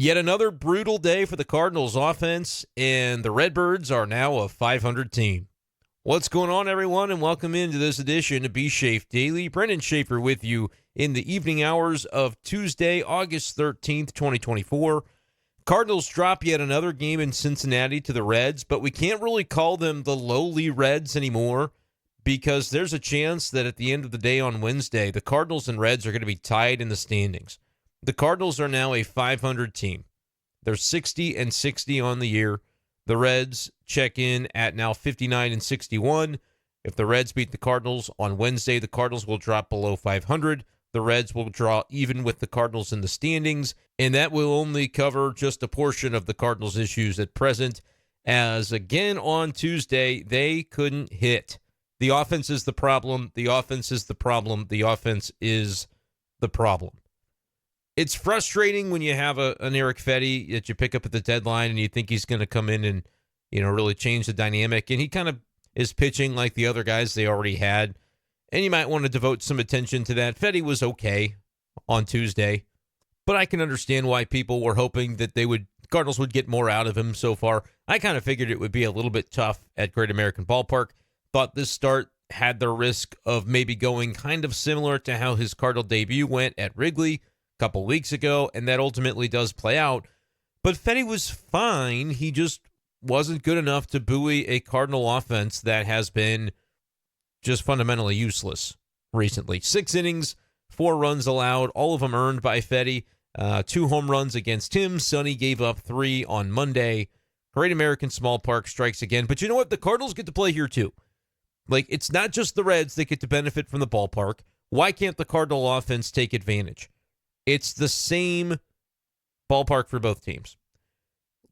Yet another brutal day for the Cardinals offense, and the Redbirds are now a 500 team. What's going on, everyone, and welcome into this edition of B-Schaeff Daily. Brenden Schaeffer with you in the evening hours of Tuesday, August 13th, 2024. Cardinals drop yet another game in Cincinnati to the Reds, but we can't really call them the lowly Reds anymore because there's a chance that at the end of the day on Wednesday, the Cardinals and Reds are going to be tied in the standings. The Cardinals are now a 500 team. They're 60-60 on the year. The Reds check in at now 59-61. If the Reds beat the Cardinals on Wednesday, the Cardinals will drop below 500. The Reds will draw even with the Cardinals in the standings, and that will only cover just a portion of the Cardinals' issues at present, as again on Tuesday, they couldn't hit. The offense is the problem. The offense is the problem. The offense is the problem. It's frustrating when you have an Eric Fetty that you pick up at the deadline and you think he's going to come in and, really change the dynamic. And he kind of is pitching like the other guys they already had. And you might want to devote some attention to that. Fetty was okay on Tuesday, but I can understand why people were hoping that Cardinals would get more out of him so far. I kind of figured it would be a little bit tough at Great American Ballpark. Thought this start had the risk of maybe going kind of similar to how his Cardinal debut went at Wrigley couple weeks ago, and that ultimately does play out. But Fetty was fine. He just wasn't good enough to buoy a Cardinal offense that has been just fundamentally useless recently. 6 innings, 4 runs allowed, all of them earned by Fetty. 2 home runs against him. Sonny gave up 3 on Monday. Great American Small Park strikes again. But you know what? The Cardinals get to play here too. It's not just the Reds that get to benefit from the ballpark. Why can't the Cardinal offense take advantage? It's the same ballpark for both teams.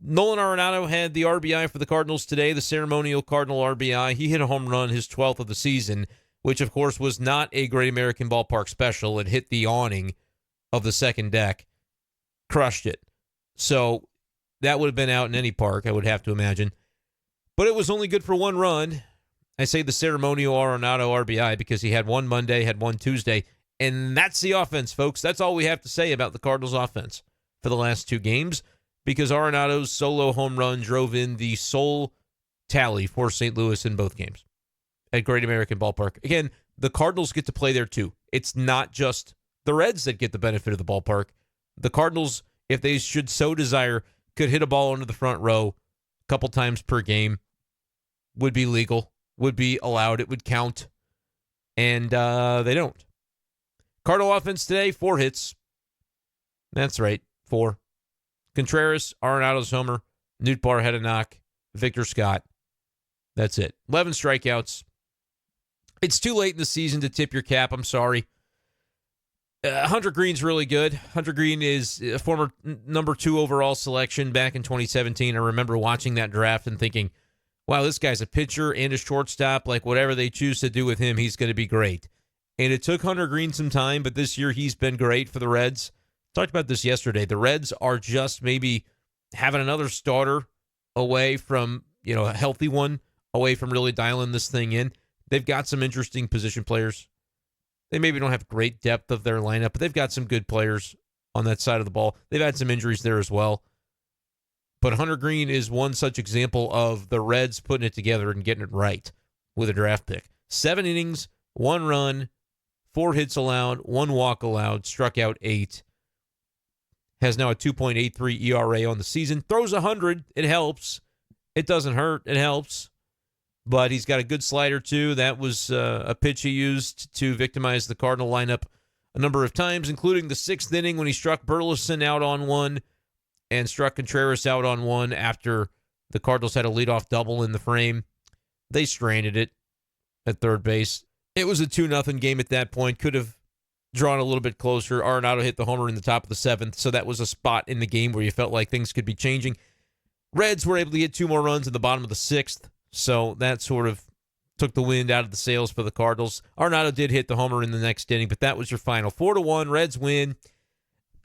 Nolan Arenado had the RBI for the Cardinals today, the ceremonial Cardinal RBI. He hit a home run, his 12th of the season, which, of course, was not a Great American Ballpark special. It hit the awning of the second deck, crushed it. So that would have been out in any park, I would have to imagine. But it was only good for 1 run. I say the ceremonial Arenado RBI because he had 1 Monday, had 1 Tuesday. And that's the offense, folks. That's all we have to say about the Cardinals offense for the last 2 games, because Arenado's solo home run drove in the sole tally for St. Louis in both games at Great American Ballpark. Again, the Cardinals get to play there too. It's not just the Reds that get the benefit of the ballpark. The Cardinals, if they should so desire, could hit a ball into the front row a couple times per game. Would be legal, would be allowed, it would count. And they don't. Cardinal offense today, 4 hits. That's right, 4. Contreras, Arenado's homer. Nootbaar had a knock. Victor Scott. That's it. 11 strikeouts. It's too late in the season to tip your cap. I'm sorry. Hunter Greene's really good. Hunter Greene is a former number 2 overall selection back in 2017. I remember watching that draft and thinking, wow, this guy's a pitcher and a shortstop. Whatever they choose to do with him, he's going to be great. And it took Hunter Greene some time, but this year he's been great for the Reds. Talked about this yesterday. The Reds are just maybe having another starter away from, a healthy one, away from really dialing this thing in. They've got some interesting position players. They maybe don't have great depth of their lineup, but they've got some good players on that side of the ball. They've had some injuries there as well. But Hunter Greene is one such example of the Reds putting it together and getting it right with a draft pick. 7 innings, 1 run, 4 hits allowed, 1 walk allowed, struck out 8. Has now a 2.83 ERA on the season. Throws 100. It helps. It doesn't hurt. It helps. But he's got a good slider, too. That was a pitch he used to victimize the Cardinal lineup a number of times, including the 6th inning when he struck Burleson out on 1 and struck Contreras out on 1 after the Cardinals had a leadoff double in the frame. They stranded it at third base. It was a 2-0 game at that point. Could have drawn a little bit closer. Arenado hit the homer in the top of the 7th, so that was a spot in the game where you felt like things could be changing. Reds were able to get 2 more runs in the bottom of the 6th, so that sort of took the wind out of the sails for the Cardinals. Arenado did hit the homer in the next inning, but that was your final. 4-1, Reds win.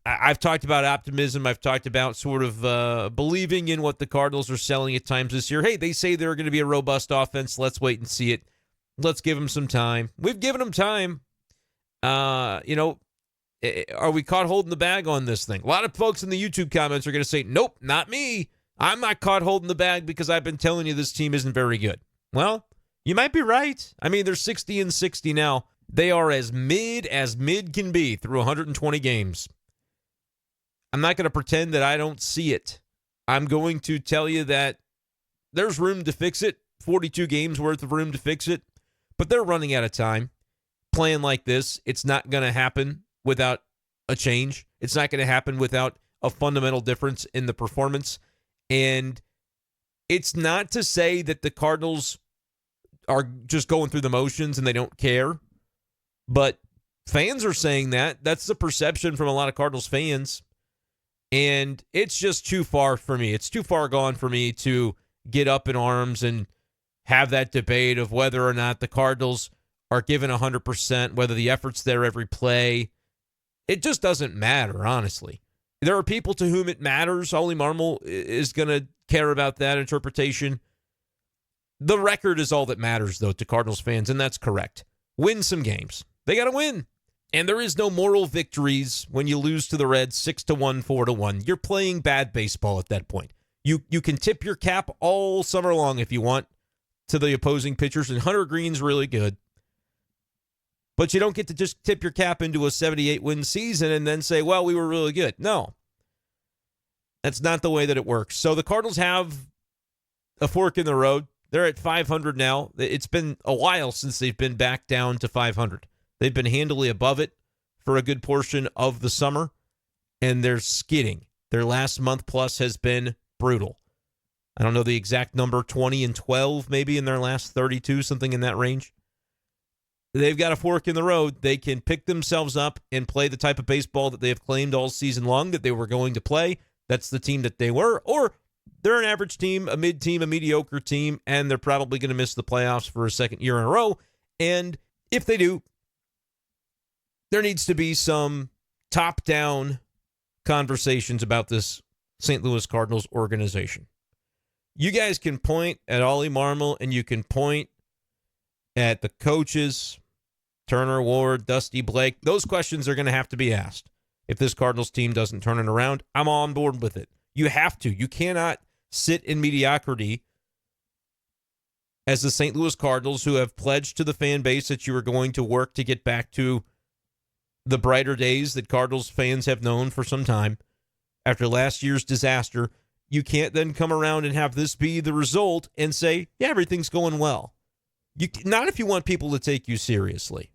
I've talked about optimism. I've talked about sort of believing in what the Cardinals are selling at times this year. Hey, they say they're going to be a robust offense. Let's wait and see it. Let's give them some time. We've given them time. Are we caught holding the bag on this thing? A lot of folks in the YouTube comments are going to say, nope, not me. I'm not caught holding the bag because I've been telling you this team isn't very good. Well, you might be right. I mean, they're 60-60 now. They are as mid can be through 120 games. I'm not going to pretend that I don't see it. I'm going to tell you that there's room to fix it, 42 games worth of room to fix it, but they're running out of time. Playing like this, it's not going to happen without a change. It's not going to happen without a fundamental difference in the performance. And it's not to say that the Cardinals are just going through the motions and they don't care, but fans are saying that. That's the perception from a lot of Cardinals fans. And it's just too far for me. It's too far gone for me to get up in arms and have that debate of whether or not the Cardinals are given 100%, whether the effort's there every play. It just doesn't matter, honestly. There are people to whom it matters. Only Marmol is going to care about that interpretation. The record is all that matters, though, to Cardinals fans, and that's correct. Win some games. They got to win. And there is no moral victories when you lose to the Reds 6-1, 4-1. You're playing bad baseball at that point. You can tip your cap all summer long if you want to the opposing pitchers, and Hunter Greene's really good. But you don't get to just tip your cap into a 78-win season and then say, well, we were really good. No. That's not the way that it works. So the Cardinals have a fork in the road. They're at 500 now. It's been a while since they've been back down to 500. They've been handily above it for a good portion of the summer, and they're skidding. Their last month plus has been brutal. I don't know the exact number, 20-12 maybe in their last 32, something in that range. They've got a fork in the road. They can pick themselves up and play the type of baseball that they have claimed all season long that they were going to play. That's the team that they were. Or they're an average team, a mid team, a mediocre team, and they're probably going to miss the playoffs for a second year in a row. And if they do, there needs to be some top-down conversations about this St. Louis Cardinals organization. You guys can point at Ollie Marmol, and you can point at the coaches, Turner Ward, Dusty Blake. Those questions are going to have to be asked. If this Cardinals team doesn't turn it around, I'm on board with it. You have to. You cannot sit in mediocrity as the St. Louis Cardinals, who have pledged to the fan base that you are going to work to get back to the brighter days that Cardinals fans have known for some time. After last year's disaster, you can't then come around and have this be the result and say, yeah, everything's going well. Not if you want people to take you seriously.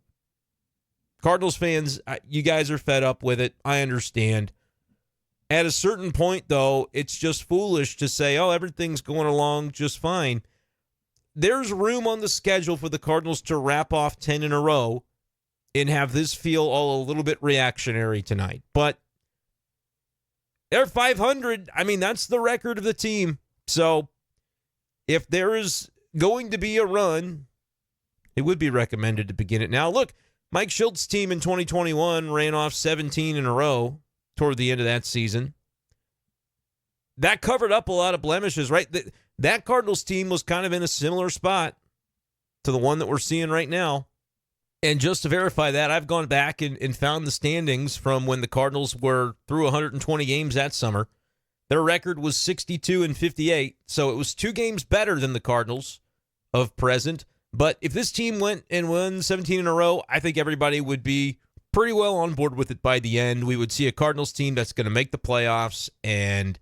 Cardinals fans, you guys are fed up with it. I understand. At a certain point, though, it's just foolish to say, oh, everything's going along just fine. There's room on the schedule for the Cardinals to wrap off 10 in a row and have this feel all a little bit reactionary tonight. But they're 500. I mean, that's the record of the team. So if there is going to be a run, it would be recommended to begin it now. Look, Mike Schilt's team in 2021 ran off 17 in a row toward the end of that season. That covered up a lot of blemishes, right? That Cardinals team was kind of in a similar spot to the one that we're seeing right now. And just to verify that, I've gone back and found the standings from when the Cardinals were through 120 games that summer. Their record was 62-58, so it was 2 games better than the Cardinals of present. But if this team went and won 17 in a row, I think everybody would be pretty well on board with it by the end. We would see a Cardinals team that's going to make the playoffs and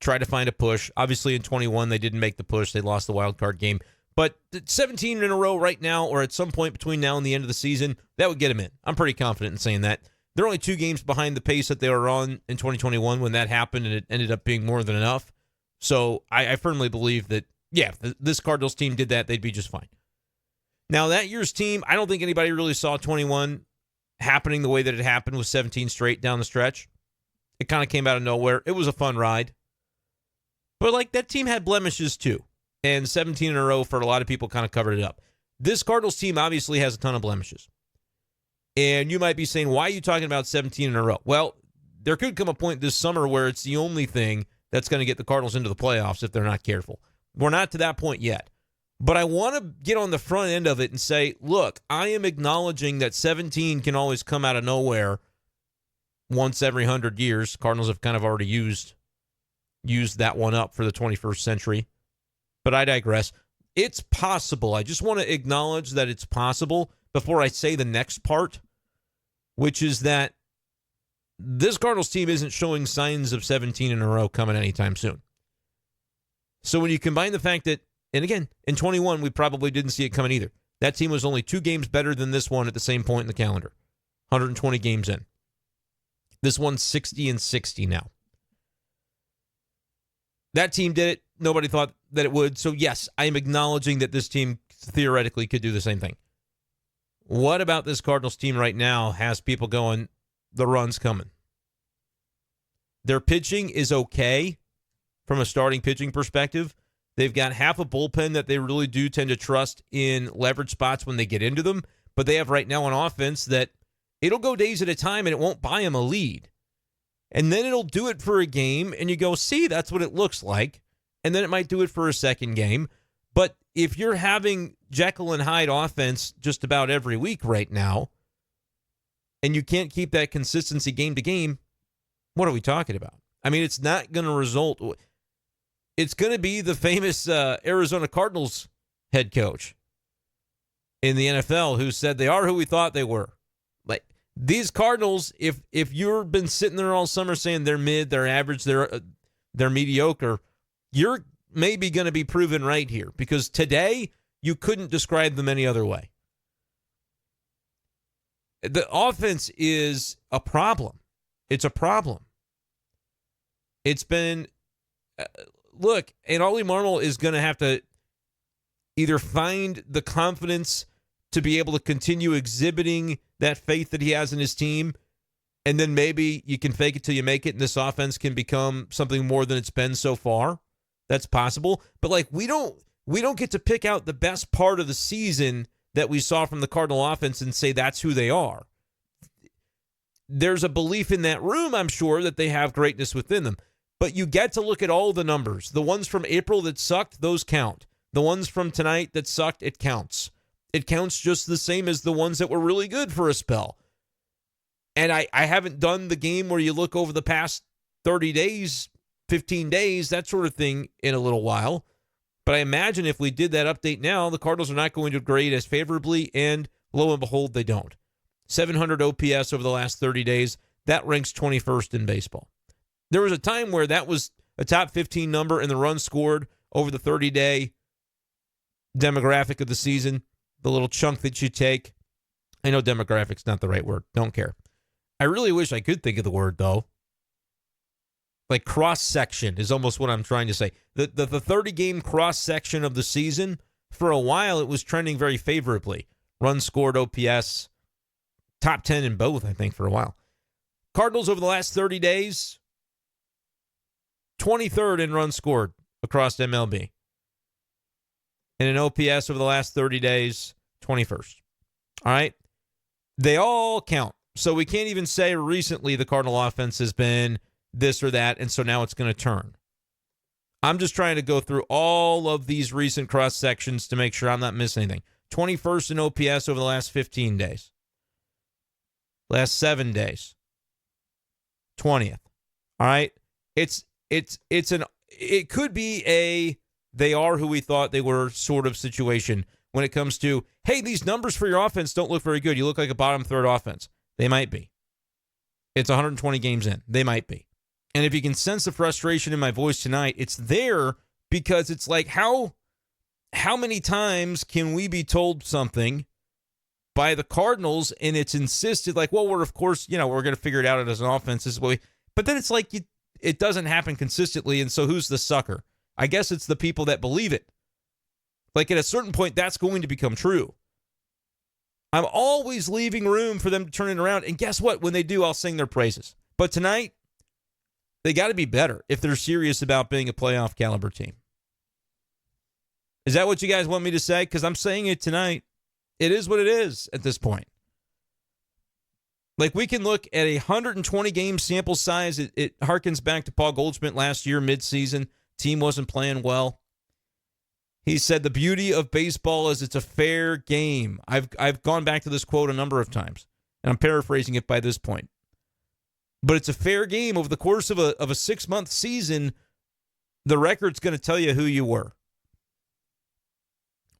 try to find a push. Obviously, in 21, they didn't make the push. They lost the wild card game. But 17 in a row right now, or at some point between now and the end of the season, that would get them in. I'm pretty confident in saying that. They're only 2 games behind the pace that they were on in 2021 when that happened, and it ended up being more than enough. So I firmly believe that, yeah, if this Cardinals team did that, they'd be just fine. Now, that year's team, I don't think anybody really saw 21 happening the way that it happened with 17 straight down the stretch. It kind of came out of nowhere. It was a fun ride. But, like, that team had blemishes, too. And 17 in a row for a lot of people kind of covered it up. This Cardinals team obviously has a ton of blemishes. And you might be saying, why are you talking about 17 in a row? Well, there could come a point this summer where it's the only thing that's going to get the Cardinals into the playoffs if they're not careful. We're not to that point yet. But I want to get on the front end of it and say, look, I am acknowledging that 17 can always come out of nowhere once every 100 years. Cardinals have kind of already used that one up for the 21st century. But I digress. It's possible. I just want to acknowledge that it's possible before I say the next part, which is that this Cardinals team isn't showing signs of 17 in a row coming anytime soon. So when you combine the fact that, and again, in 21, we probably didn't see it coming either. That team was only 2 games better than this one at the same point in the calendar. 120 games in. This one's 60-60 now. That team did it. Nobody thought that it would. So yes, I am acknowledging that this team theoretically could do the same thing. What about this Cardinals team right now has people going, the run's coming? Their pitching is okay from a starting pitching perspective. They've got half a bullpen that they really do tend to trust in leverage spots when they get into them. But they have right now an offense that it'll go days at a time and it won't buy them a lead. And then it'll do it for a game and you go, see, that's what it looks like. And then it might do it for a second game. But if you're having Jekyll and Hyde offense just about every week right now, and you can't keep that consistency game to game, what are we talking about? I mean, it's not going to result. It's going to be the famous Arizona Cardinals head coach in the NFL who said they are who we thought they were. Like these Cardinals, if you've been sitting there all summer saying they're mid, they're average, they're mediocre, you're maybe going to be proven right here because today you couldn't describe them any other way. The offense is a problem. It's a problem. It's been, look, and Ollie Marmol is going to have to either find the confidence to be able to continue exhibiting that faith that he has in his team, and then maybe you can fake it till you make it, and this offense can become something more than it's been so far. That's possible. But like we don't get to pick out the best part of the season that we saw from the Cardinal offense and say that's who they are. There's a belief in that room, I'm sure, that they have greatness within them. But you get to look at all the numbers. The ones from April that sucked, those count. The ones from tonight that sucked, it counts. It counts just the same as the ones that were really good for a spell. And I haven't done the game where you look over the past 30 days, 15 days, that sort of thing in a little while. But I imagine if we did that update now, the Cardinals are not going to grade as favorably, and lo and behold, they don't. 700 OPS over the last 30 days. That ranks 21st in baseball. There was a time where that was a top 15 number in the runs scored over the 30-day demographic of the season, the little chunk that you take. I know demographic's not the right word. Don't care. I really wish I could think of the word, though. Like cross-section is almost what I'm trying to say. The 30-game cross-section of the season, for a while, it was trending very favorably. Runs scored, OPS, top 10 in both, I think, for a while. Cardinals over the last 30 days, 23rd in runs scored across MLB. And in OPS over the last 30 days, 21st. All right? They all count. So we can't even say recently the Cardinal offense has been this or that, and so now it's going to turn. I'm just trying to go through all of these recent cross-sections to make sure I'm not missing anything. 21st in OPS over the last 15 days. Last 7 days. 20th. All right? It could be a they are who we thought they were sort of situation when it comes to, hey, these numbers for your offense don't look very good. You look like a bottom third offense. They might be. It's 120 games in. They might be. And if you can sense the frustration in my voice tonight, it's there because it's like, how many times can we be told something by the Cardinals and it's insisted like, well, we're, of course, we're going to figure it out as an offense. This way. But then it's like it doesn't happen consistently. And so who's the sucker? I guess it's the people that believe it. Like at a certain point, that's going to become true. I'm always leaving room for them to turn it around. And guess what? When they do, I'll sing their praises. But tonight, they got to be better if they're serious about being a playoff caliber team. Is that what you guys want me to say? Because I'm saying it tonight. It is what it is at this point. Like we can look at a 120 game sample size. It harkens back to Paul Goldschmidt last year, midseason. Team wasn't playing well. He said the beauty of baseball is it's a fair game. I've gone back to this quote a number of times, and I'm paraphrasing it by this point. But it's a fair game. Over the course of a 6-month season, the record's going to tell you who you were.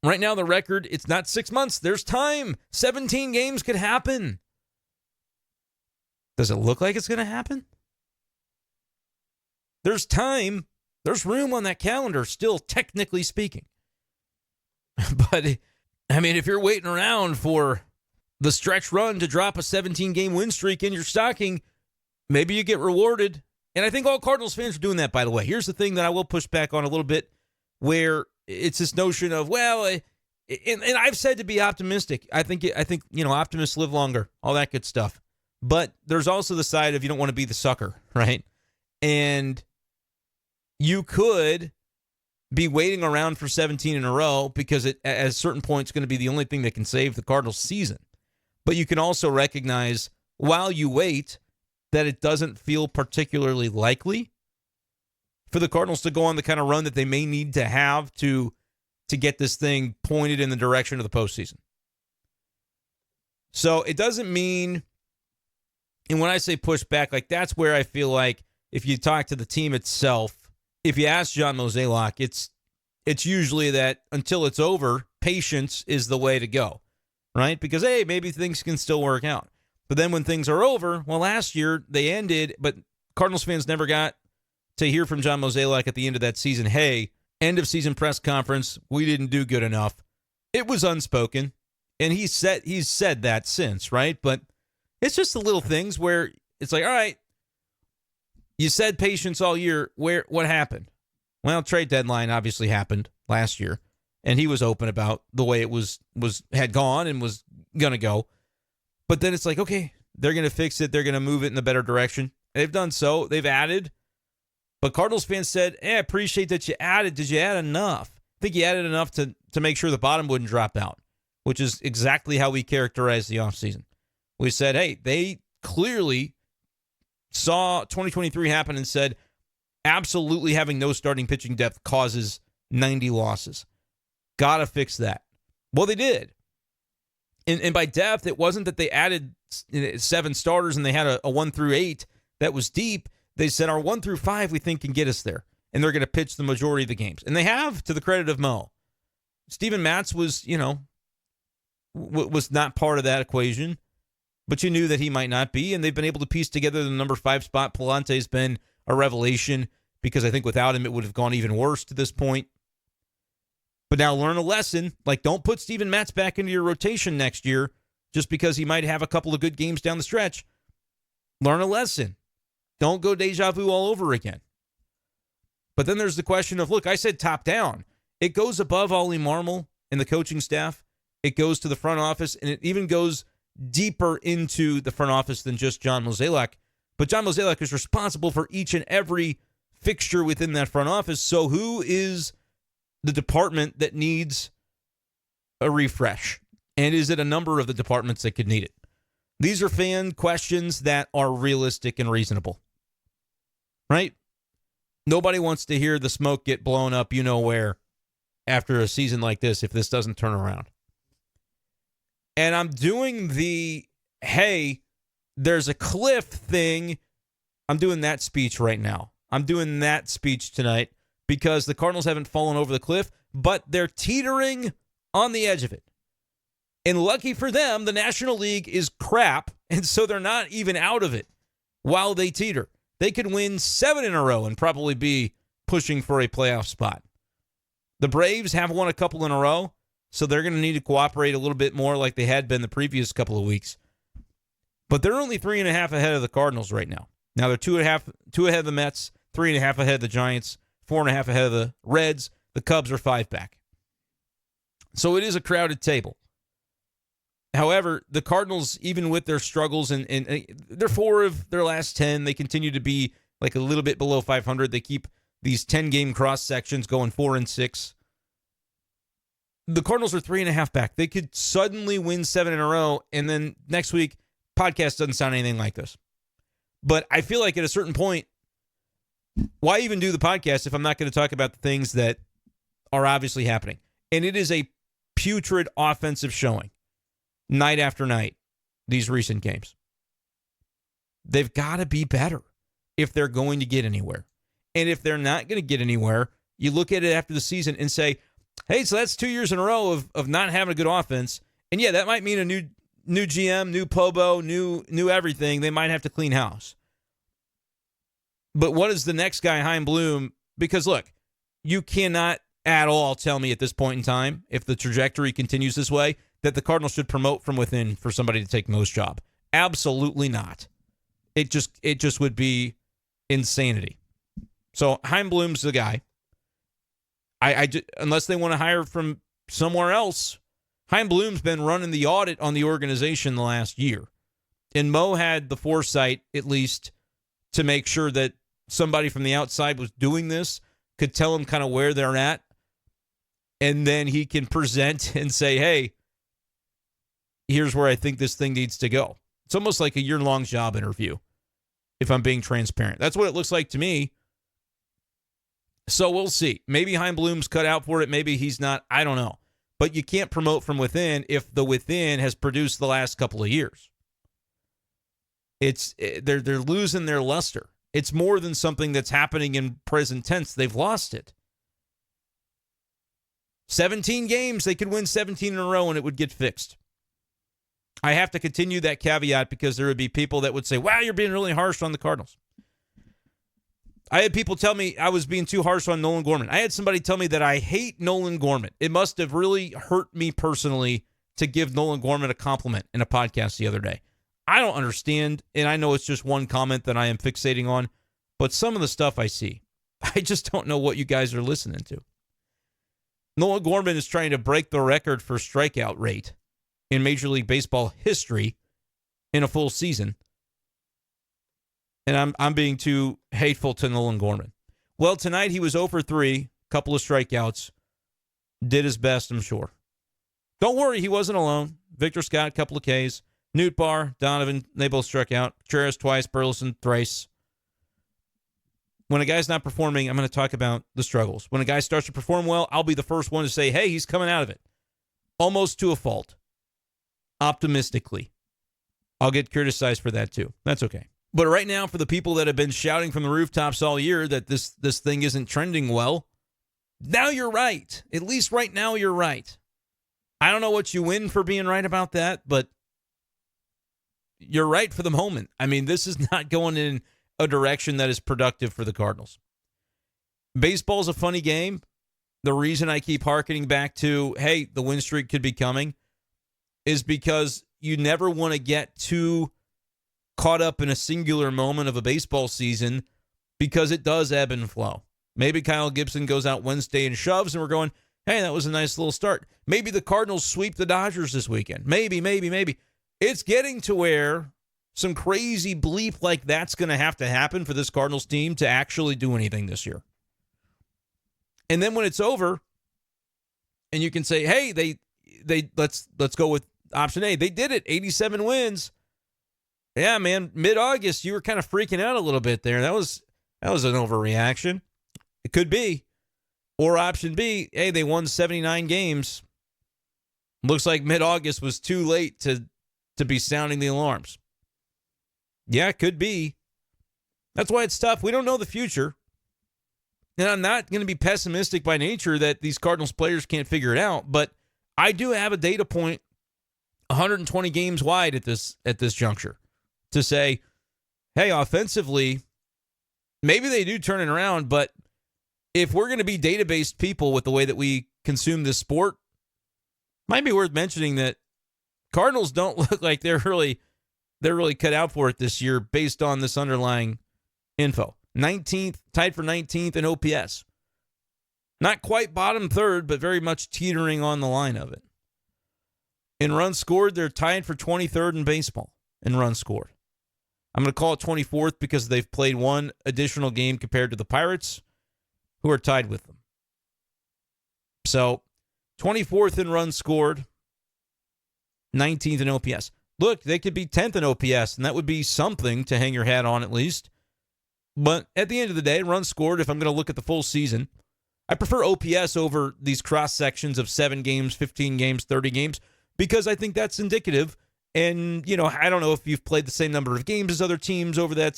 Right now, the record, it's not 6 months. There's time. 17 games could happen. Does it look like it's going to happen? There's time. There's room on that calendar, still, technically speaking. But, I mean, if you're waiting around for the stretch run to drop a 17-game win streak in your stocking, maybe you get rewarded. And I think all Cardinals fans are doing that, by the way. Here's the thing that I will push back on a little bit, where it's this notion of, well, and I've said to be optimistic. I think optimists live longer, all that good stuff. But there's also the side of you don't want to be the sucker, right? And you could be waiting around for 17 in a row because it, at a certain point, it's going to be the only thing that can save the Cardinals season. But you can also recognize while you wait that it doesn't feel particularly likely for the Cardinals to go on the kind of run that they may need to have to get this thing pointed in the direction of the postseason. So it doesn't mean, and when I say push back, like that's where I feel like if you talk to the team itself, if you ask John Mozeliak, it's usually that until it's over, patience is the way to go, right? Because, hey, maybe things can still work out. But then when things are over, well, last year they ended, but Cardinals fans never got to hear from John Mozeliak at the end of that season, hey, end of season press conference, we didn't do good enough. It was unspoken, and he's said that since, right? But it's just the little things where it's like, all right, you said patience all year. What happened? Well, trade deadline obviously happened last year, and he was open about the way it had gone and was going to go. But then it's like, okay, they're going to fix it. They're going to move it in the better direction. They've done so. They've added. But Cardinals fans said, hey, I appreciate that you added. Did you add enough? I think you added enough to make sure the bottom wouldn't drop out, which is exactly how we characterized the offseason. We said, hey, they clearly saw 2023 happen and said, absolutely having no starting pitching depth causes 90 losses. Got to fix that. Well, they did. And by depth, it wasn't that they added 7 starters and they had a 1 through 8 that was deep. They said our 1 through 5 we think can get us there. And they're going to pitch the majority of the games. And they have, to the credit of Mo. Steven Matz was, was not part of that equation. But you knew that he might not be, and they've been able to piece together the number 5 spot. Palante's been a revelation because I think without him it would have gone even worse to this point. But now learn a lesson. Like, don't put Steven Matz back into your rotation next year just because he might have a couple of good games down the stretch. Learn a lesson. Don't go deja vu all over again. But then there's the question of, look, I said top down. It goes above Ollie Marmol and the coaching staff. It goes to the front office, and it even goes deeper into the front office than just John Mozeliak. But John Mozeliak is responsible for each and every fixture within that front office. So who is the department that needs a refresh? And is it a number of the departments that could need it? These are fan questions that are realistic and reasonable. Right? Nobody wants to hear the smoke get blown up you know where after a season like this if this doesn't turn around. And I'm doing the, hey, there's a cliff thing. I'm doing that speech right now. I'm doing that speech tonight because the Cardinals haven't fallen over the cliff, but they're teetering on the edge of it. And lucky for them, the National League is crap, and so they're not even out of it while they teeter. They could win 7 in a row and probably be pushing for a playoff spot. The Braves have won a couple in a row, so they're going to need to cooperate a little bit more like they had been the previous couple of weeks. But they're only 3.5 ahead of the Cardinals right now. Now they're 2 ahead of the Mets, 3.5 ahead of the Giants, 4.5 ahead of the Reds. The Cubs are 5 back. So it is a crowded table. However, the Cardinals, even with their struggles, and they're 4 of their last 10, they continue to be like a little bit below 500. They keep these 10-game cross sections going 4-6. The Cardinals are 3.5 back. They could suddenly win 7 in a row, and then next week, podcast doesn't sound anything like this. But I feel like at a certain point, why even do the podcast if I'm not going to talk about the things that are obviously happening? And it is a putrid offensive showing, night after night, these recent games. They've got to be better if they're going to get anywhere. And if they're not going to get anywhere, you look at it after the season and say, hey, so that's 2 years in a row of not having a good offense. And yeah, that might mean a new GM, new Pobo, new everything. They might have to clean house. But what is the next guy, Chaim Bloom? Because look, you cannot at all tell me at this point in time, if the trajectory continues this way, that the Cardinals should promote from within for somebody to take Mo's job. Absolutely not. It just would be insanity. So Chaim Bloom's the guy. Unless they want to hire from somewhere else, Chaim Bloom's been running the audit on the organization the last year. And Mo had the foresight, at least, to make sure that somebody from the outside was doing this, could tell him kind of where they're at, and then he can present and say, hey, here's where I think this thing needs to go. It's almost like a year-long job interview, if I'm being transparent. That's what it looks like to me. So we'll see. Maybe Chaim Bloom's cut out for it. Maybe he's not. I don't know. But you can't promote from within if the within has produced the last couple of years. They're losing their luster. It's more than something that's happening in present tense. They've lost it. 17 games, they could win 17 in a row and it would get fixed. I have to continue that caveat because there would be people that would say, wow, you're being really harsh on the Cardinals. I had people tell me I was being too harsh on Nolan Gorman. I had somebody tell me that I hate Nolan Gorman. It must have really hurt me personally to give Nolan Gorman a compliment in a podcast the other day. I don't understand, and I know it's just one comment that I am fixating on, but some of the stuff I see, I just don't know what you guys are listening to. Nolan Gorman is trying to break the record for strikeout rate in Major League Baseball history in a full season. And I'm being too hateful to Nolan Gorman. Well, tonight he was 0 for 3, couple of strikeouts. Did his best, I'm sure. Don't worry, he wasn't alone. Victor Scott, couple of Ks. Newt Barr, Donovan, they both struck out. Contreras twice, Burleson thrice. When a guy's not performing, I'm going to talk about the struggles. When a guy starts to perform well, I'll be the first one to say, hey, he's coming out of it. Almost to a fault. Optimistically. I'll get criticized for that too. That's okay. But right now, for the people that have been shouting from the rooftops all year that this thing isn't trending well, now you're right. At least right now you're right. I don't know what you win for being right about that, but you're right for the moment. I mean, this is not going in a direction that is productive for the Cardinals. Baseball's a funny game. The reason I keep hearkening back to, hey, the win streak could be coming, is because you never want to get too caught up in a singular moment of a baseball season because it does ebb and flow. Maybe Kyle Gibson goes out Wednesday and shoves, and we're going, hey, that was a nice little start. Maybe the Cardinals sweep the Dodgers this weekend. Maybe. It's getting to where some crazy bleep like that's going to have to happen for this Cardinals team to actually do anything this year. And then when it's over, and you can say, hey, they let's go with option A. They did it, 87 wins. Yeah, man, mid-August, you were kind of freaking out a little bit there. That was an overreaction. It could be. Or option B, hey, they won 79 games. Looks like mid-August was too late to be sounding the alarms. Yeah, it could be. That's why it's tough. We don't know the future. And I'm not going to be pessimistic by nature that these Cardinals players can't figure it out, but I do have a data point 120 games wide at this juncture to say, hey, offensively, maybe they do turn it around, but if we're going to be data-based people with the way that we consume this sport, might be worth mentioning that Cardinals don't look like they're really cut out for it this year based on this underlying info. 19th, tied for 19th in OPS. Not quite bottom third, but very much teetering on the line of it. In runs scored, they're tied for 23rd in baseball in runs scored. I'm going to call it 24th because they've played one additional game compared to the Pirates, who are tied with them. So, 24th in runs scored, 19th in OPS. Look, they could be 10th in OPS, and that would be something to hang your hat on at least. But at the end of the day, runs scored, if I'm going to look at the full season, I prefer OPS over these cross sections of 7 games, 15 games, 30 games, because I think that's indicative And, I don't know if you've played the same number of games as other teams over that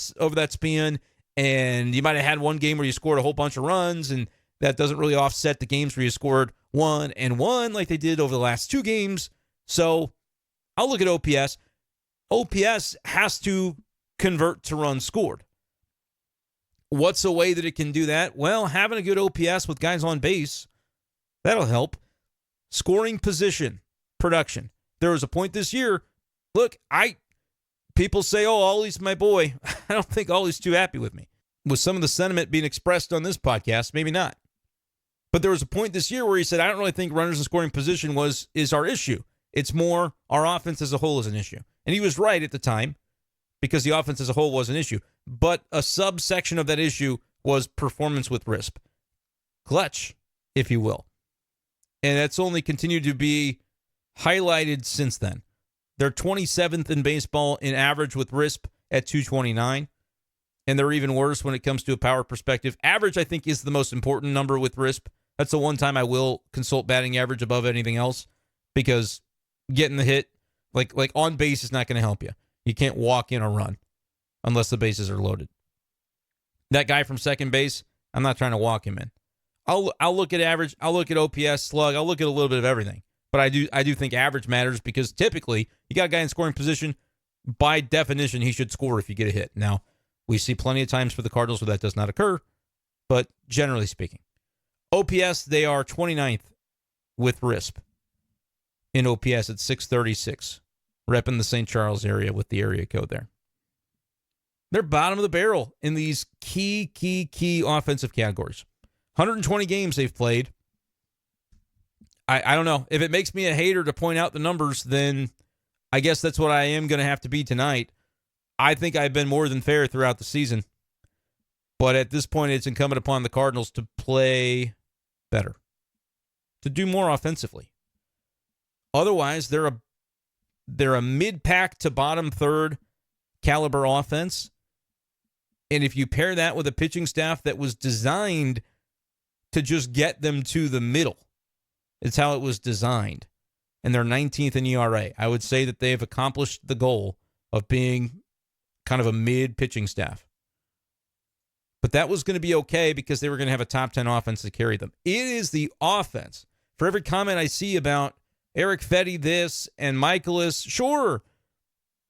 span, and you might have had one game where you scored a whole bunch of runs, and that doesn't really offset the games where you scored 1 and 1 like they did over the last 2 games. So I'll look at OPS. OPS has to convert to runs scored. What's a way that it can do that? Well, having a good OPS with guys on base, that'll help. Scoring position, production. There was a point this year, look, people say, oh, Ollie's my boy. I don't think Ollie's too happy with me. With some of the sentiment being expressed on this podcast, maybe not. But there was a point this year where he said, I don't really think runners in scoring position is our issue. It's more our offense as a whole is an issue. And he was right at the time because the offense as a whole was an issue. But a subsection of that issue was performance with RISP. Clutch, if you will. And that's only continued to be highlighted since then. They're 27th in baseball in average with RISP at 229. And they're even worse when it comes to a power perspective. Average, I think, is the most important number with RISP. That's the one time I will consult batting average above anything else because getting the hit, like on base, is not going to help you. You can't walk in a run unless the bases are loaded. That guy from second base, I'm not trying to walk him in. I'll look at average. I'll look at OPS, slug. I'll look at a little bit of everything. But I do think average matters because typically you got a guy in scoring position. By definition, he should score if you get a hit. Now, we see plenty of times for the Cardinals where that does not occur, but generally speaking. OPS, they are 29th with RISP in OPS at 636, repping the St. Charles area with the area code there. They're bottom of the barrel in these key offensive categories. 120 games they've played. I don't know. If it makes me a hater to point out the numbers, then I guess that's what I am going to have to be tonight. I think I've been more than fair throughout the season. But at this point, it's incumbent upon the Cardinals to play better, to do more offensively. Otherwise, they're a mid-pack to bottom third caliber offense. And if you pair that with a pitching staff that was designed to just get them to the middle, it's how it was designed. And they're 19th in ERA. I would say that they have accomplished the goal of being kind of a mid-pitching staff. But that was going to be okay because they were going to have a top 10 offense to carry them. It is the offense. For every comment I see about Eric Fetty this and Michaelis, sure,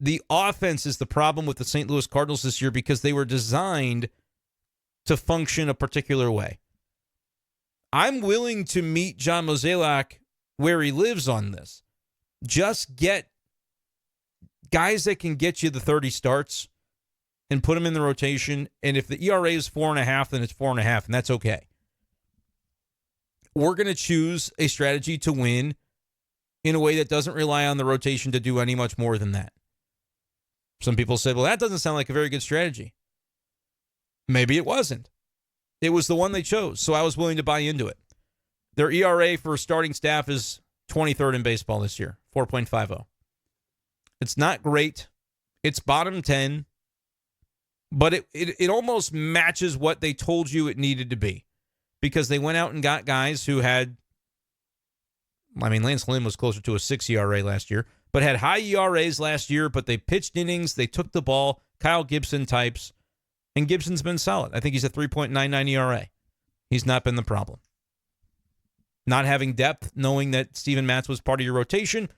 the offense is the problem with the St. Louis Cardinals this year because they were designed to function a particular way. I'm willing to meet John Mozeliak where he lives on this. Just get guys that can get you the 30 starts and put them in the rotation. And if the ERA is 4.5, then it's 4.5, and that's okay. We're going to choose a strategy to win in a way that doesn't rely on the rotation to do any much more than that. Some people said, well, that doesn't sound like a very good strategy. Maybe it wasn't. It was the one they chose, so I was willing to buy into it. Their ERA for starting staff is 23rd in baseball this year, 4.50. It's not great. It's bottom 10, but it almost matches what they told you it needed to be because they went out and got guys who had, Lance Lynn was closer to a 6 ERA last year, but had high ERAs last year, but they pitched innings, they took the ball, Kyle Gibson types, and Gibson's been solid. I think he's a 3.99 ERA. He's not been the problem. Not having depth, knowing that Steven Matz was part of your rotation.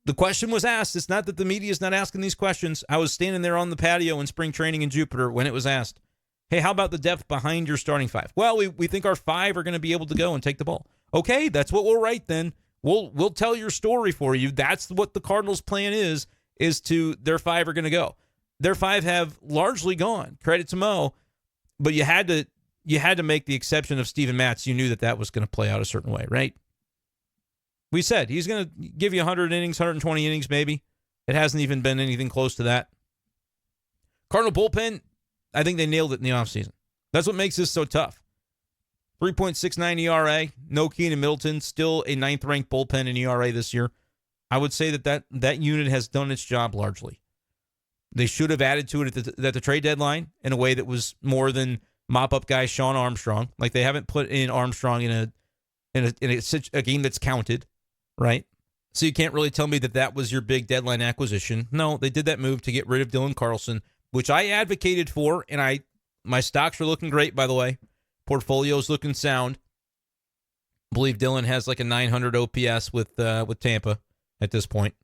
The question was asked. It's not that the media is not asking these questions. I was standing there on the patio in spring training in Jupiter when it was asked, hey, how about the depth behind your starting 5? Well, we think our 5 are going to be able to go and take the ball. Okay, that's what we'll write then. We'll tell your story for you. That's what the Cardinals' plan is to their 5 are going to go. Their 5 have largely gone. Credit to Mo, but you had to make the exception of Steven Matz. You knew that was going to play out a certain way, right? We said he's going to give you 100 innings, 120 innings maybe. It hasn't even been anything close to that. Cardinal bullpen, I think they nailed it in the offseason. That's what makes this so tough. 3.69 ERA, no Keenan Middleton, still a 9th-ranked bullpen in ERA this year. I would say that unit has done its job largely. They should have added to it at the trade deadline in a way that was more than mop-up guy Sean Armstrong. Like they haven't put in Armstrong in a game that's counted, right? So you can't really tell me that was your big deadline acquisition. No, they did that move to get rid of Dylan Carlson, which I advocated for, and my stocks are looking great, by the way. Portfolio's looking sound. I believe Dylan has like a 900 OPS with Tampa at this point.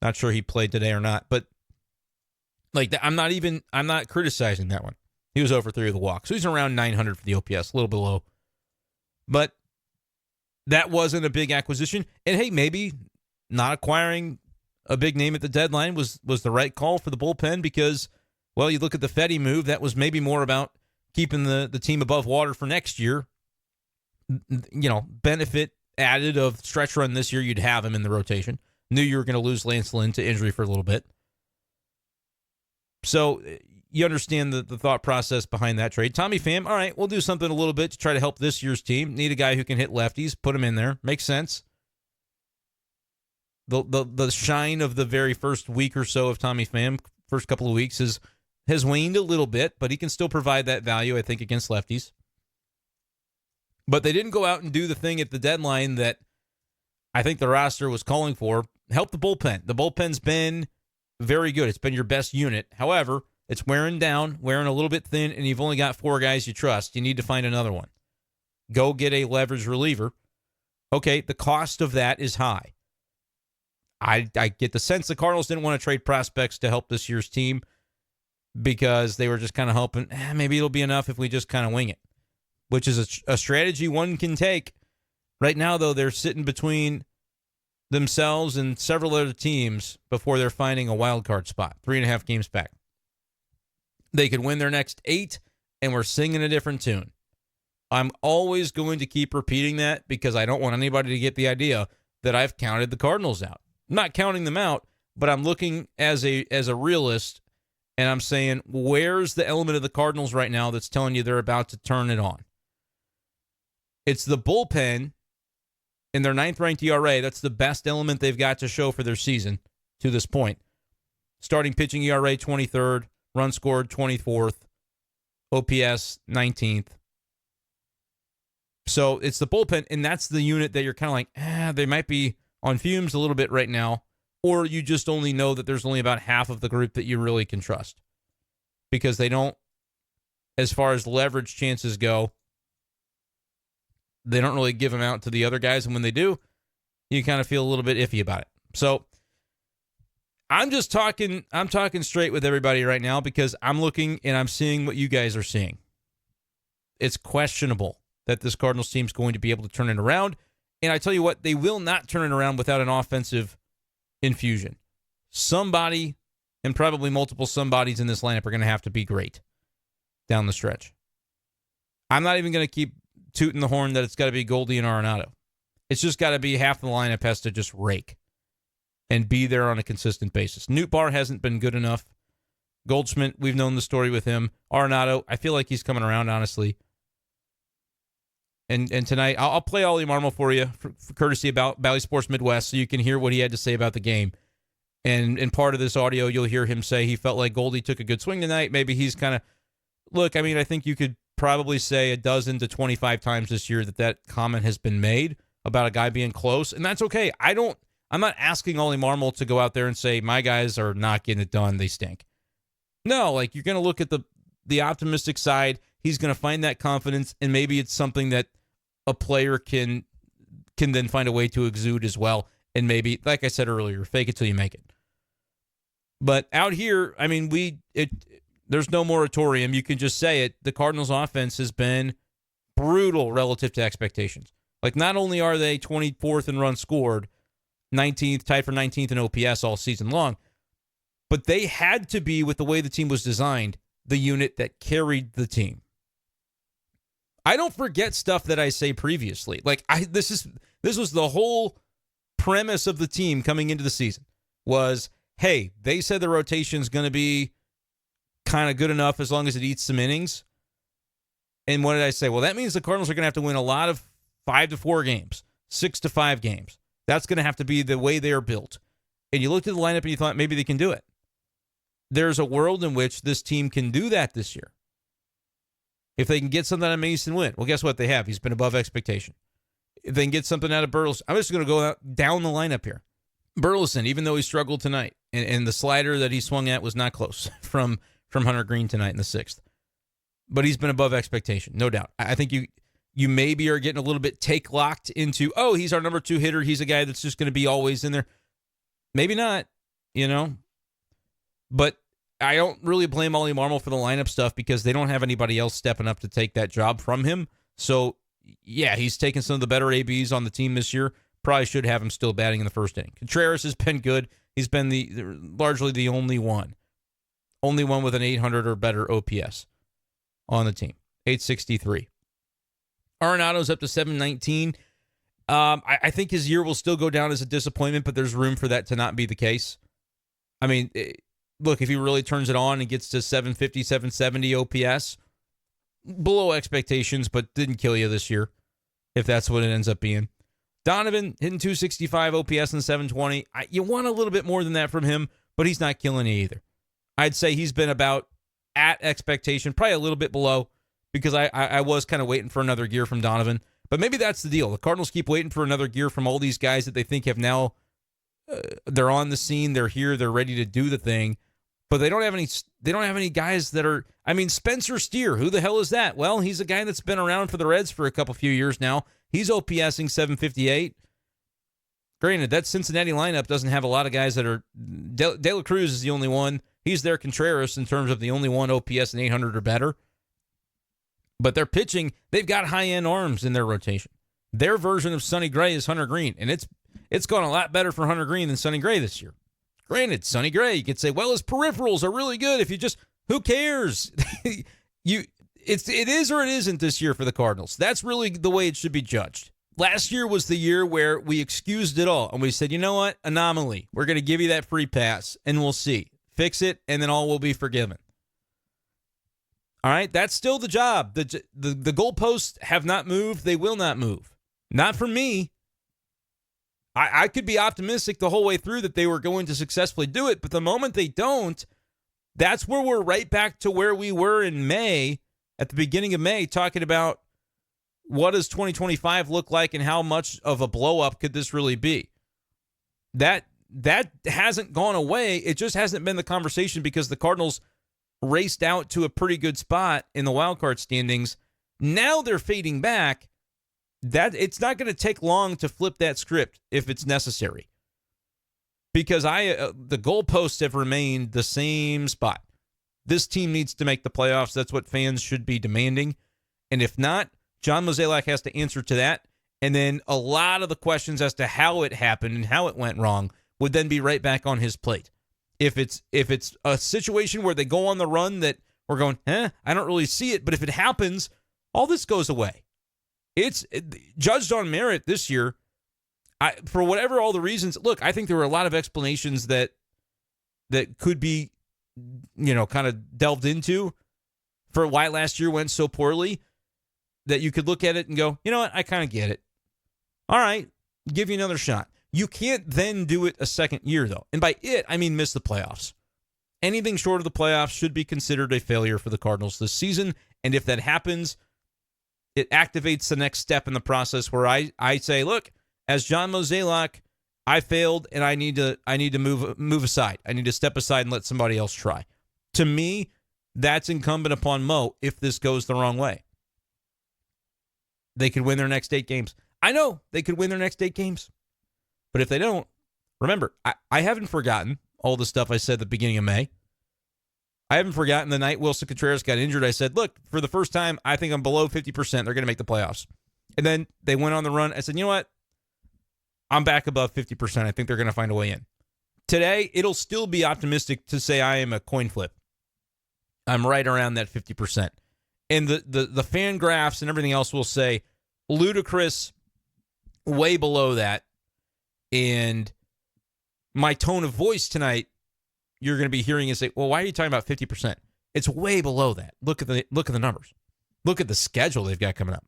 Not sure he played today or not, but like I'm not criticizing that one. He was over 3 with a walk, so he's around 900 for the OPS, a little below. But that wasn't a big acquisition, and hey, maybe not acquiring a big name at the deadline was the right call for the bullpen because, well, you look at the Fetty move, that was maybe more about keeping the team above water for next year. You know, benefit added of stretch run this year, you'd have him in the rotation. Knew you were going to lose Lance Lynn to injury for a little bit. So you understand the thought process behind that trade. Tommy Pham, all right, we'll do something a little bit to try to help this year's team. Need a guy who can hit lefties, put him in there. Makes sense. The shine of the very first week or so of Tommy Pham, first couple of weeks, has waned a little bit, but he can still provide that value, I think, against lefties. But they didn't go out and do the thing at the deadline that I think the roster was calling for. Help the bullpen. The bullpen's been very good. It's been your best unit. However, it's wearing down, wearing a little bit thin, and you've only got 4 guys you trust. You need to find another one. Go get a leverage reliever. Okay, the cost of that is high. I get the sense the Cardinals didn't want to trade prospects to help this year's team because they were just kind of hoping, maybe it'll be enough if we just kind of wing it, which is a strategy one can take. Right now, though, they're sitting between themselves and several other teams before they're finding a wild card spot, 3.5 games back. They could win their next 8, and we're singing a different tune. I'm always going to keep repeating that because I don't want anybody to get the idea that I've counted the Cardinals out. I'm not counting them out, but I'm looking as a realist, and I'm saying, where's the element of the Cardinals right now that's telling you they're about to turn it on? It's the bullpen in their 9th-ranked ERA. That's the best element they've got to show for their season to this point. Starting pitching ERA 23rd, run scored 24th, OPS 19th. So it's the bullpen, and that's the unit that you're kind of like, they might be on fumes a little bit right now, or you just only know that there's only about half of the group that you really can trust because they don't, as far as leverage chances go, they don't really give them out to the other guys, and when they do, you kind of feel a little bit iffy about it. So I'm talking straight with everybody right now because I'm looking and I'm seeing what you guys are seeing. It's questionable that this Cardinals team's going to be able to turn it around, and I tell you what, they will not turn it around without an offensive infusion. Somebody, and probably multiple somebodies in this lineup, are going to have to be great down the stretch. I'm not even going to keep tooting the horn that it's got to be Goldie and Arenado. It's just got to be half the lineup has to just rake and be there on a consistent basis. Nootbaar hasn't been good enough. Goldschmidt, we've known the story with him. Arenado, I feel like he's coming around, honestly. And tonight, I'll play Ollie Marmol for you, for courtesy about Bally Sports Midwest, so you can hear what he had to say about the game. And in part of this audio, you'll hear him say he felt like Goldie took a good swing tonight. Maybe he's kind of, look, I mean, I think you could probably say 12 to 25 times this year that comment has been made about a guy being close, and that's okay. I'm not asking Ollie Marmol to go out there and say, my guys are not getting it done, they stink. No, like, you're going to look at the optimistic side. He's going to find that confidence, and maybe it's something that a player can then find a way to exude as well, and maybe, like I said earlier, fake it till you make it. But out here, I mean, there's no moratorium. You can just say it. The Cardinals' offense has been brutal relative to expectations. Like, not only are they 24th in runs scored, 19th, tied for 19th in OPS all season long, but they had to be, with the way the team was designed, the unit that carried the team. I don't forget stuff that I say previously. Like, this was the whole premise of the team coming into the season was, hey, they said the rotation's going to be kind of good enough as long as it eats some innings. And what did I say? Well, that means the Cardinals are going to have to win a lot of 5-4 games, 6-5 games. That's going to have to be the way they're built. And you looked at the lineup and you thought maybe they can do it. There's a world in which this team can do that this year. If they can get something out of Mason Wynn, well, guess what they have? He's been above expectation. then get something out of Burleson. I'm just going to go down the lineup here. Burleson, even though he struggled tonight, and the slider that he swung at was not close from Hunter Greene tonight in the 6th. But he's been above expectation, no doubt. I think you maybe are getting a little bit take-locked into, oh, he's our number 2 hitter. He's a guy that's just going to be always in there. Maybe not, But I don't really blame Ollie Marmol for the lineup stuff because they don't have anybody else stepping up to take that job from him. So, yeah, he's taken some of the better ABs on the team this year. Probably should have him still batting in the first inning. Contreras has been good. He's been largely the only one. Only one with an 800 or better OPS on the team. 863. Arenado's up to 719. I think his year will still go down as a disappointment, but there's room for that to not be the case. I mean, look, if he really turns it on and gets to 750, 770 OPS, below expectations, but didn't kill you this year, if that's what it ends up being. Donovan hitting 265 OPS and 720. You want a little bit more than that from him, but he's not killing you either. I'd say he's been about at expectation, probably a little bit below, because I was kind of waiting for another gear from Donovan. But maybe that's the deal. The Cardinals keep waiting for another gear from all these guys that they think have now, they're on the scene, they're here, they're ready to do the thing. But they don't have any. They don't have any guys that are. I mean, Spencer Steer. Who the hell is that? Well, he's a guy that's been around for the Reds for a few years now. He's OPSing 758. Granted, that Cincinnati lineup doesn't have a lot of guys that are. De La Cruz is the only one. He's their Contreras in terms of the only one OPS and 800 or better. But they're pitching. They've got high-end arms in their rotation. Their version of Sonny Gray is Hunter Greene, and it's gone a lot better for Hunter Greene than Sonny Gray this year. Granted, Sonny Gray, you could say, well, his peripherals are really good. If you just, who cares? It is or it isn't this year for the Cardinals. That's really the way it should be judged. Last year was the year where we excused it all, and we said, you know what? Anomaly. We're going to give you that free pass, and we'll see. Fix it, and then all will be forgiven. All right? That's still the job. The goalposts have not moved. They will not move. Not for me. I could be optimistic the whole way through that they were going to successfully do it, but the moment they don't, that's where we're right back to where we were in May, at the beginning of May, talking about what does 2025 look like and how much of a blow-up could this really be. That hasn't gone away. It just hasn't been the conversation because the Cardinals raced out to a pretty good spot in the wild card standings. Now they're fading back. That it's not going to take long to flip that script if it's necessary, because the goalposts have remained the same spot. This team needs to make the playoffs. That's what fans should be demanding, and if not, John Mozeliak has to answer to that. And then a lot of the questions as to how it happened and how it went wrong would then be right back on his plate. If it's a situation where they go on the run that we're going, I don't really see it, but if it happens, all this goes away. It's judged on merit this year. For whatever all the reasons, look, I think there were a lot of explanations that could be, kind of delved into for why last year went so poorly, that you could look at it and go, you know what, I kind of get it. All right, give you another shot. You can't then do it a second year, though. And by it, I mean miss the playoffs. Anything short of the playoffs should be considered a failure for the Cardinals this season. And if that happens, it activates the next step in the process where I say, look, as John Mozeliak, I failed and I need to move aside. I need to step aside and let somebody else try. To me, that's incumbent upon Mo if this goes the wrong way. They could win their next 8 games. I know they could win their next 8 games. But if they don't, remember, I haven't forgotten all the stuff I said at the beginning of May. I haven't forgotten the night Wilson Contreras got injured. I said, look, for the first time, I think I'm below 50%. They're going to make the playoffs. And then they went on the run. I said, you know what? I'm back above 50%. I think they're going to find a way in. Today, it'll still be optimistic to say I am a coin flip. I'm right around that 50%. And the fan graphs and everything else will say ludicrous, way below that. And my tone of voice tonight, you're going to be hearing and say, well, why are you talking about 50%? It's way below that. Look at the numbers. Look at the schedule they've got coming up.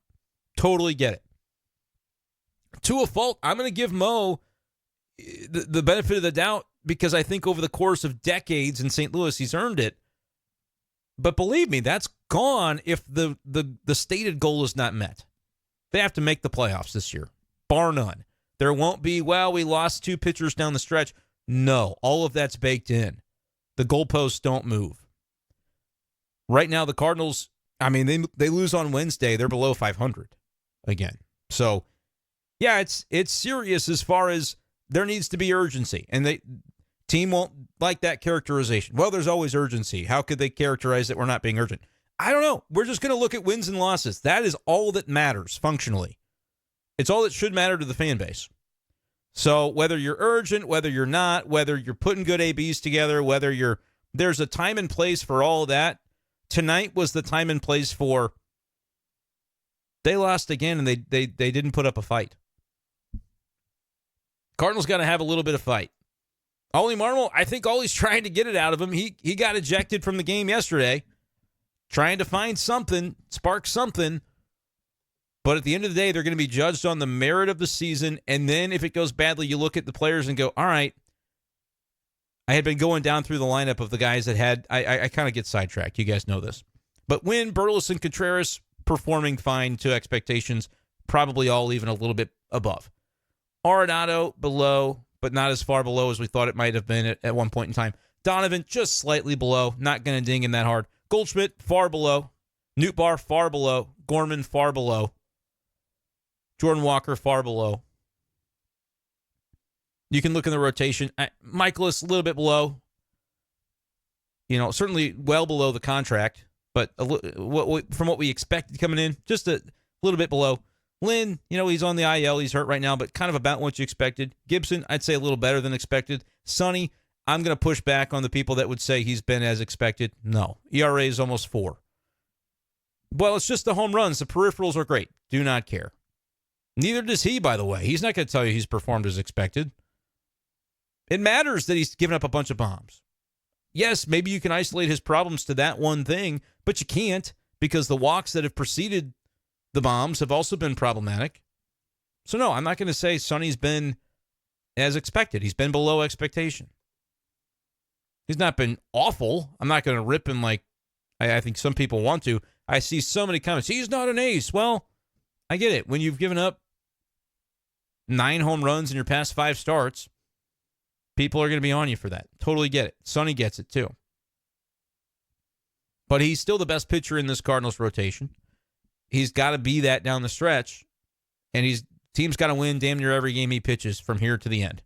Totally get it. To a fault, I'm going to give Mo the benefit of the doubt because I think over the course of decades in St. Louis, he's earned it. But believe me, that's gone if the stated goal is not met. They have to make the playoffs this year. bar none. There won't be, well, we lost 2 pitchers down the stretch. No, all of that's baked in. The goalposts don't move. Right now, the Cardinals, I mean, they lose on Wednesday. They're below 500 again. So, yeah, it's serious as far as there needs to be urgency. And the team won't like that characterization. Well, there's always urgency. How could they characterize that we're not being urgent? I don't know. We're just going to look at wins and losses. That is all that matters functionally. It's all that should matter to the fan base. So whether you're urgent, whether you're not, whether you're putting good ABs together, there's a time and place for all of that. Tonight was the time and place for they lost again and they didn't put up a fight. Cardinals got to have a little bit of fight. Ollie Marmol, I think Ollie's trying to get it out of him. He got ejected from the game yesterday, trying to find something, spark something. But at the end of the day, they're going to be judged on the merit of the season. And then if it goes badly, you look at the players and go, all right, I had been going down through the lineup of the guys that had, I kind of get sidetracked. You guys know this. But Wynn, Burleson, Contreras performing fine to expectations, probably all even a little bit above. Arenado below, but not as far below as we thought it might have been at one point in time. Donovan just slightly below, not going to ding him that hard. Goldschmidt, far below. Nootbaar, far below. Gorman, far below. Jordan Walker, far below. You can look in the rotation. Michaelis, a little bit below. Certainly well below the contract, but from what we expected coming in, just a little bit below. Lynn, he's on the IL. He's hurt right now, but kind of about what you expected. Gibson, I'd say a little better than expected. Sonny, I'm going to push back on the people that would say he's been as expected. No. ERA is almost 4. Well, it's just the home runs. The peripherals are great. Do not care. Neither does he, by the way. He's not going to tell you he's performed as expected. It matters that he's given up a bunch of bombs. Yes, maybe you can isolate his problems to that one thing, but you can't because the walks that have preceded the bombs have also been problematic. So, no, I'm not going to say Sonny's been as expected. He's been below expectation. He's not been awful. I'm not going to rip him like I think some people want to. I see so many comments. He's not an ace. Well, I get it. When you've given up 9 home runs in your past 5 starts, people are going to be on you for that. Totally get it. Sonny gets it too. But he's still the best pitcher in this Cardinals rotation. He's got to be that down the stretch. And team's got to win damn near every game he pitches from here to the end.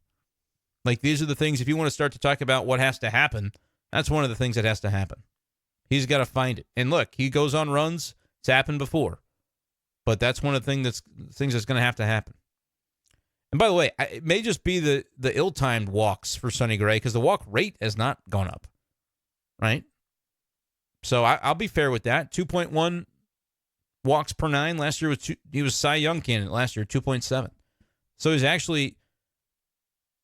Like, these are the things, if you want to start to talk about what has to happen, that's one of the things that has to happen. He's got to find it. And look, he goes on runs. It's happened before. But that's one of the things that's going to happen. And by the way, it may just be the ill-timed walks for Sonny Gray because the walk rate has not gone up, right? So I'll be fair with that. 2.1 walks per 9. Last year he was Cy Young candidate last year, 2.7. So he's actually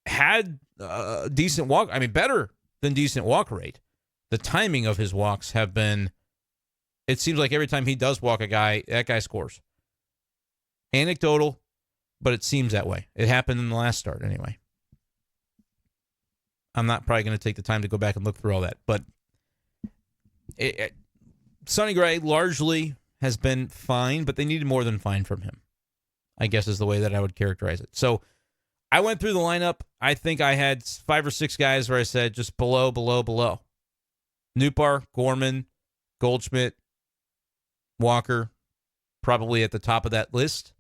had a decent walk. I mean, better than decent walk rate. The timing of his walks have been, it seems like every time he does walk a guy, that guy scores. Anecdotal, but it seems that way. It happened in the last start anyway. I'm not probably going to take the time to go back and look through all that, but Sonny Gray largely has been fine, but they needed more than fine from him, I guess is the way that I would characterize it. So I went through the lineup. I think I had 5 or 6 guys where I said just below. Nootbaar, Gorman, Goldschmidt, Walker, probably at the top of that list.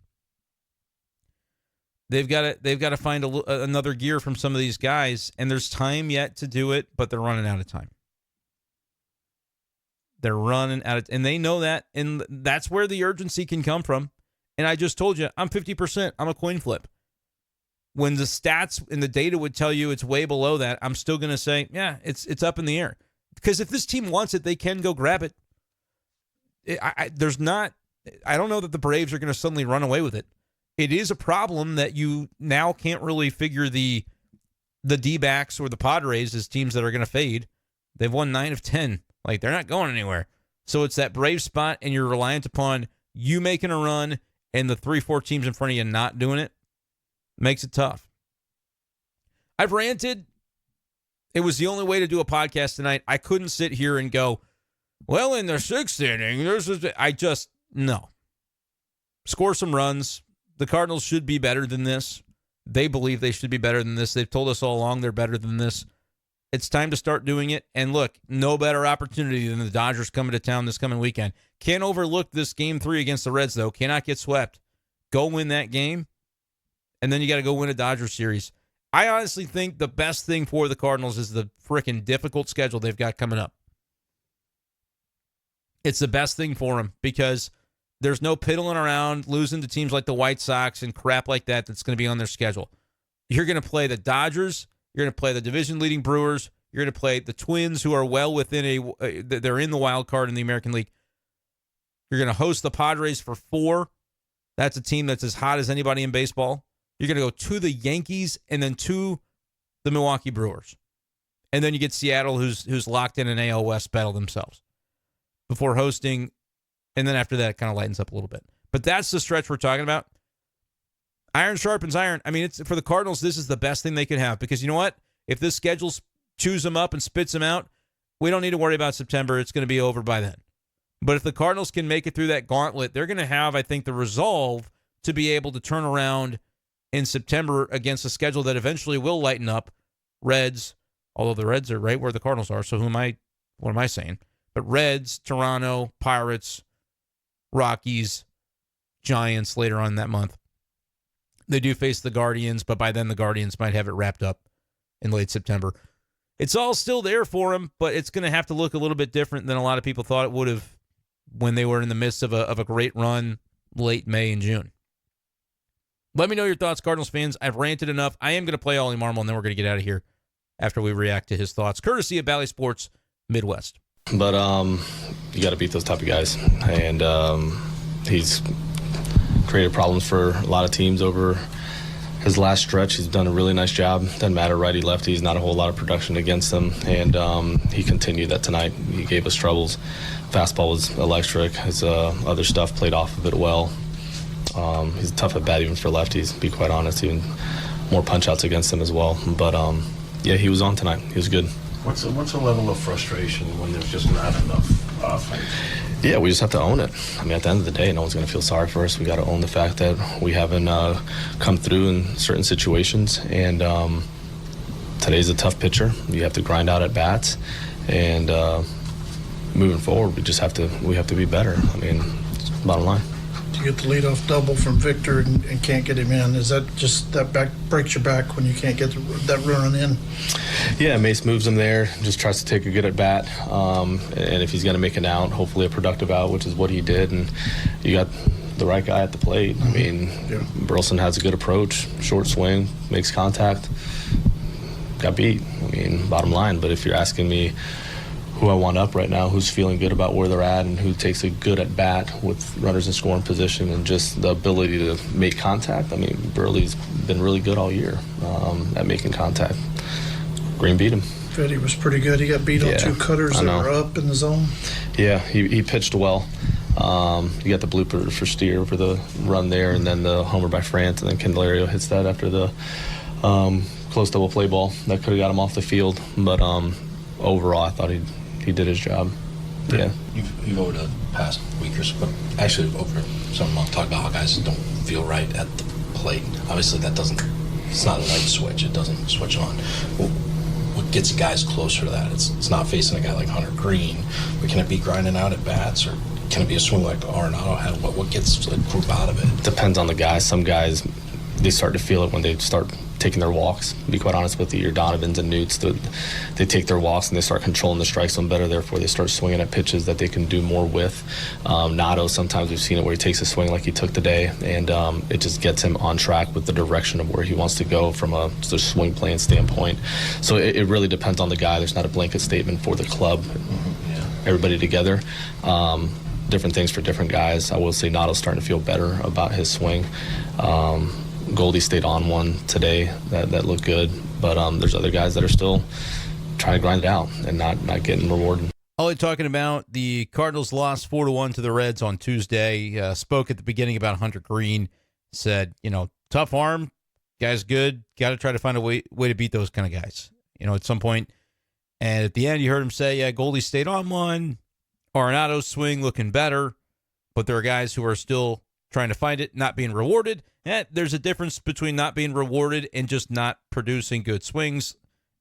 They've got to find another gear from some of these guys, and there's time yet to do it, but they're running out of time. They're running out of, and they know that, and that's where the urgency can come from. And I just told you, I'm 50%. I'm a coin flip. When the stats and the data would tell you it's way below that, I'm still going to say, yeah, it's up in the air. Because if this team wants it, they can go grab it. I don't know that the Braves are going to suddenly run away with it. It is a problem that you now can't really figure the D-backs or the Padres as teams that are going to fade. They've won 9 of 10. Like, they're not going anywhere. So it's that Brave spot, and you're reliant upon you making a run and the 3-4 teams in front of you not doing it. Makes it tough. I've ranted. It was the only way to do a podcast tonight. I couldn't sit here and go, well, in the 6th inning, no. Score some runs. the Cardinals should be better than this. They believe they should be better than this. They've told us all along they're better than this. It's time to start doing it. And look, no better opportunity than the Dodgers coming to town this coming weekend. Can't overlook this Game 3 against the Reds, though. Cannot get swept. Go win that game, and then you got to go win a Dodgers series. I honestly think the best thing for the Cardinals is the freaking difficult schedule they've got coming up. It's the best thing for them because there's no piddling around, losing to teams like the White Sox and crap like that that's going to be on their schedule. You're going to play the Dodgers. You're going to play the division-leading Brewers. You're going to play the Twins, who are well within they're in the wild card in the American League. You're going to host the Padres for 4. That's a team that's as hot as anybody in baseball. You're going to go to the Yankees and then to the Milwaukee Brewers. And then you get Seattle, who's locked in an AL West battle themselves before hosting. And then after that, it kind of lightens up a little bit. But that's the stretch we're talking about. Iron sharpens iron. I mean, it's for the Cardinals, this is the best thing they could have because you know what? If this schedule chews them up and spits them out, we don't need to worry about September. It's going to be over by then. But if the Cardinals can make it through that gauntlet, they're going to have, I think, the resolve to be able to turn around in September against a schedule that eventually will lighten up. Reds, although the Reds are right where the Cardinals are, so what am I saying? But Reds, Toronto, Pirates, Rockies, Giants later on in that month. They do face the Guardians, but by then the Guardians might have it wrapped up in late September. It's all still there for them, but it's going to have to look a little bit different than a lot of people thought it would have when they were in the midst of a great run late May and June. Let me know your thoughts, Cardinals fans. I've ranted enough. I am going to play Ollie Marmol, and then we're going to get out of here after we react to his thoughts, courtesy of Bally Sports Midwest. But you got to beat those type of guys, and he's created problems for a lot of teams over his last stretch. He's done a really nice job. Doesn't matter righty lefty. He's not a whole lot of production against them, and he continued that tonight. He gave us troubles. Fastball was electric. His other stuff played off of it well. He's tough at bat even for lefties, to be quite honest. Even more punch-outs against him as well. But, yeah, he was on tonight. He was good. What's the level of frustration when there's just not enough offense? Yeah, we just have to own it. I mean, at the end of the day, no one's going to feel sorry for us. We got to own the fact that we haven't come through in certain situations. And today's a tough pitcher. You have to grind out at bats. And moving forward, we have to be better. I mean, bottom line. You get the leadoff double from Victor and can't get him in. Is that just that back breaks your back when you can't get that run in? Yeah, Mace moves him there, just tries to take a good at bat, and if he's going to make an out, hopefully a productive out, which is what he did. And you got the right guy at the plate. I mean, Burleson has a good approach, short swing, makes contact, got beat. I mean, bottom line. But if you're asking me who I want up right now, who's feeling good about where they're at, and who takes a good at bat with runners in scoring position and just the ability to make contact. I mean, Burley's been really good all year at making contact. Greene beat him. Fetty was pretty good. He got beat on 2 cutters that were up in the zone. Yeah, he pitched well. You got the blooper for Steer for the run there, and then the homer by France, and then Candelario hits that after the close double play ball that could have got him off the field. But overall, I thought he did his job. Yeah. You've over the past week or so, but actually over some month, talk about how guys don't feel right at the plate. Obviously, it's not a light switch. It doesn't switch on. What gets guys closer to that? It's not facing a guy like Hunter Greene, but can it be grinding out at bats, or can it be a swing like Arenado had? What gets a group out of it? Depends on the guy. Some guys, they start to feel it when they start taking their walks. To be quite honest with you, your Donovans and Newts, they take their walks and they start controlling the strike zone better. Therefore, they start swinging at pitches that they can do more with. Nato, sometimes we've seen it where he takes a swing like he took today, and it just gets him on track with the direction of where he wants to go from a swing playing standpoint. So it really depends on the guy. There's not a blanket statement for the club. Everybody together. Different things for different guys. I will say Nato's starting to feel better about his swing. Goldie stayed on one today that looked good, but there's other guys that are still trying to grind it out and not getting rewarded. Ollie talking about the Cardinals lost 4-1 to the Reds on Tuesday. Spoke at the beginning about Hunter Greene. Said, tough arm, guy's good. Got to try to find a way to beat those kind of guys. At some point. And at the end, you heard him say, yeah, Goldie stayed on one. Arenado's swing looking better, but there are guys who are still trying to find it, not being rewarded. There's a difference between not being rewarded and just not producing good swings.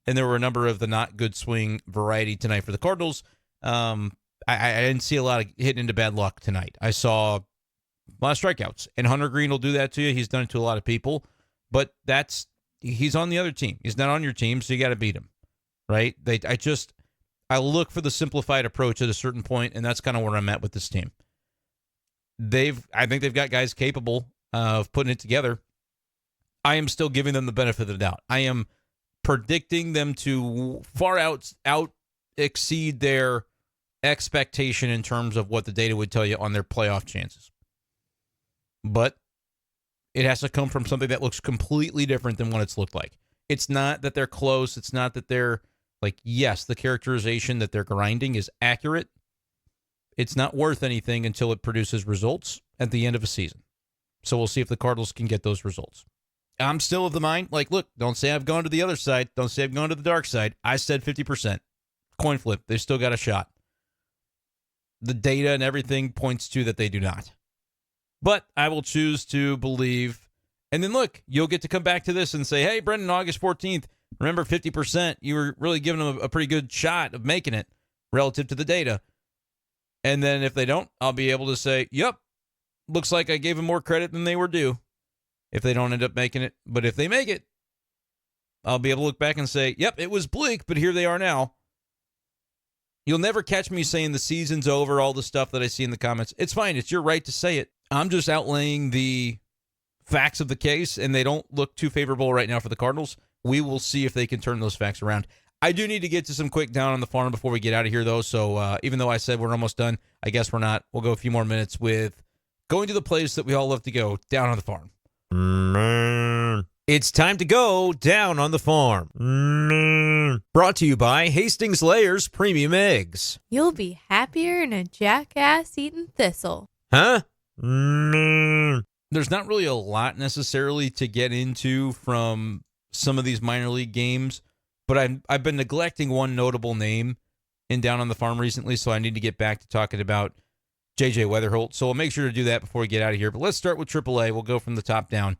And there were a number of the not good swing variety tonight for the Cardinals. I didn't see a lot of hitting into bad luck tonight. I saw a lot of strikeouts. And Hunter Greene will do that to you. He's done it to a lot of people. But he's on the other team. He's not on your team, so you got to beat him. Right? I look for the simplified approach at a certain point, and that's kind of where I'm at with this team. I think they've got guys capable of putting it together. I am still giving them the benefit of the doubt. I am predicting them to far out exceed their expectation in terms of what the data would tell you on their playoff chances. But it has to come from something that looks completely different than what it's looked like. It's not that they're close. It's not that they're yes, the characterization that they're grinding is accurate. It's not worth anything until it produces results at the end of a season. So we'll see if the Cardinals can get those results. I'm still of the mind, look, don't say I've gone to the other side. Don't say I've gone to the dark side. I said 50%. Coin flip. They've still got a shot. The data and everything points to that they do not. But I will choose to believe. And then look, you'll get to come back to this and say, hey, Brenden, August 14th, remember 50%. You were really giving them a pretty good shot of making it relative to the data. And then if they don't, I'll be able to say, yep, looks like I gave them more credit than they were due if they don't end up making it. But if they make it, I'll be able to look back and say, yep, it was bleak, but here they are now. You'll never catch me saying the season's over, all the stuff that I see in the comments. It's fine. It's your right to say it. I'm just outlaying the facts of the case, and they don't look too favorable right now for the Cardinals. We will see if they can turn those facts around. I do need to get to some quick down on the farm before we get out of here, though. So even though I said we're almost done, I guess we're not. We'll go a few more minutes with going to the place that we all love to go, down on the farm. It's time to go down on the farm. Brought to you by Hastings Layers Premium Eggs. You'll be happier than a jackass eating thistle. Huh? There's not really a lot necessarily to get into from some of these minor league games, but I've been neglecting one notable name in Down on the Farm recently, so I need to get back to talking about J.J. Weatherholt. So we'll make sure to do that before we get out of here. But let's start with AAA. We'll go from the top down.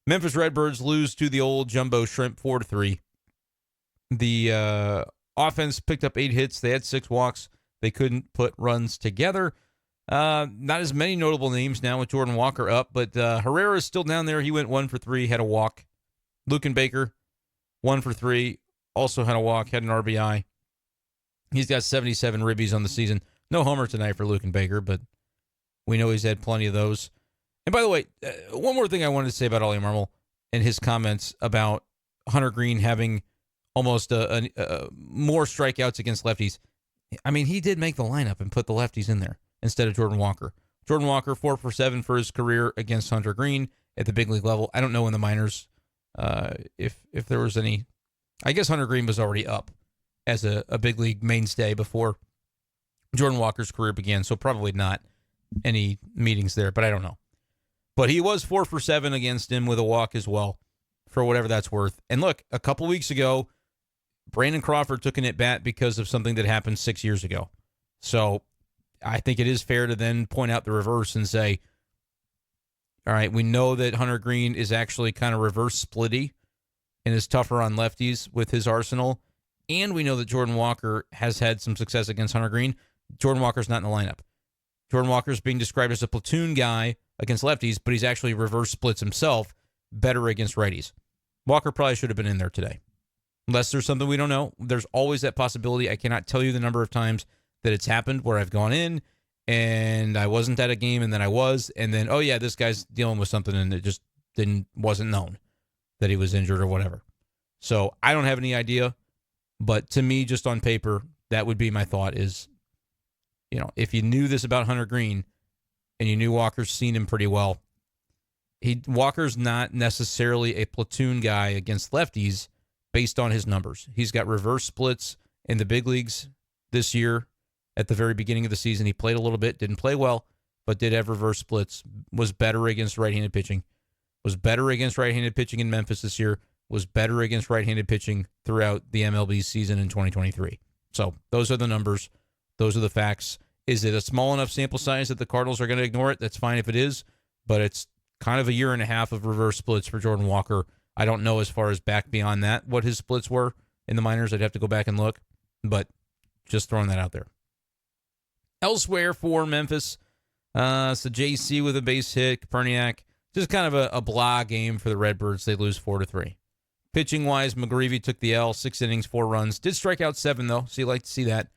Memphis Redbirds lose to the old Jumbo Shrimp 4-3. The offense picked up 8 hits. They had 6 walks. They couldn't put runs together. Not as many notable names now with Jordan Walker up, but Herrera is still down there. He went 1 for 3, had a walk. Luken Baker, 1 for 3, also had a walk, had an RBI. He's got 77 ribbies on the season. No homer tonight for Luken Baker, but we know he's had plenty of those. And by the way, one more thing I wanted to say about Ollie Marmol and his comments about Hunter Greene having almost more strikeouts against lefties. I mean, he did make the lineup and put the lefties in there instead of Jordan Walker. Jordan Walker, 4 for 7 for his career against Hunter Greene at the big league level. I don't know in the minors if there was any. I guess Hunter Greene was already up as a big league mainstay before Jordan Walker's career began, so probably not any meetings there, but I don't know. But he was 4 for 7 against him with a walk as well, for whatever that's worth. And look, a couple weeks ago, Brandon Crawford took an at-bat because of something that happened 6 years ago. So I think it is fair to then point out the reverse and say, all right, we know that Hunter Greene is actually kind of reverse splitty and is tougher on lefties with his arsenal. And we know that Jordan Walker has had some success against Hunter Greene. Jordan Walker's not in the lineup. Jordan Walker's being described as a platoon guy against lefties, but he's actually reverse splits himself, better against righties. Walker probably should have been in there today. Unless there's something we don't know. There's always that possibility. I cannot tell you the number of times that it's happened where I've gone in and I wasn't at a game and then I was, and then, oh yeah, this guy's dealing with something and it just wasn't known that he was injured or whatever. So I don't have any idea, but to me, just on paper, that would be my thought is, if you knew this about Hunter Greene and you knew Walker's seen him pretty well, Walker's not necessarily a platoon guy against lefties based on his numbers. He's got reverse splits in the big leagues this year. At the very beginning of the season, he played a little bit, didn't play well, but did have reverse splits, was better against right-handed pitching, was better against right-handed pitching in Memphis this year, was better against right-handed pitching throughout the MLB season in 2023. So those are the numbers. Those are the facts. Is it a small enough sample size that the Cardinals are going to ignore it? That's fine if it is. but it's kind of a year and a half of reverse splits for Jordan Walker. I don't know as far as back beyond that what his splits were in the minors. I'd have to go back and look, but just throwing that out there. Elsewhere for Memphis, so JC with a base hit, Koperniak, just kind of a blah game for the Redbirds. They lose 4-3. Pitching-wise, McGreevy took the L, 6 innings, 4 runs. Did strike out 7, though, so you like to see that.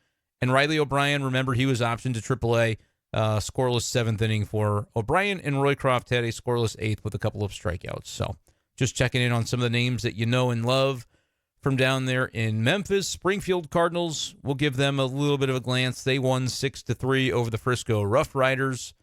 And Riley O'Brien, remember, he was optioned to AAA, scoreless 7th inning for O'Brien, and Roycroft had a scoreless 8th with a couple of strikeouts. So just checking in on some of the names that you know and love from down there in Memphis. Springfield Cardinals, we'll give them a little bit of a glance. They won 6-3 over the Frisco Rough Riders,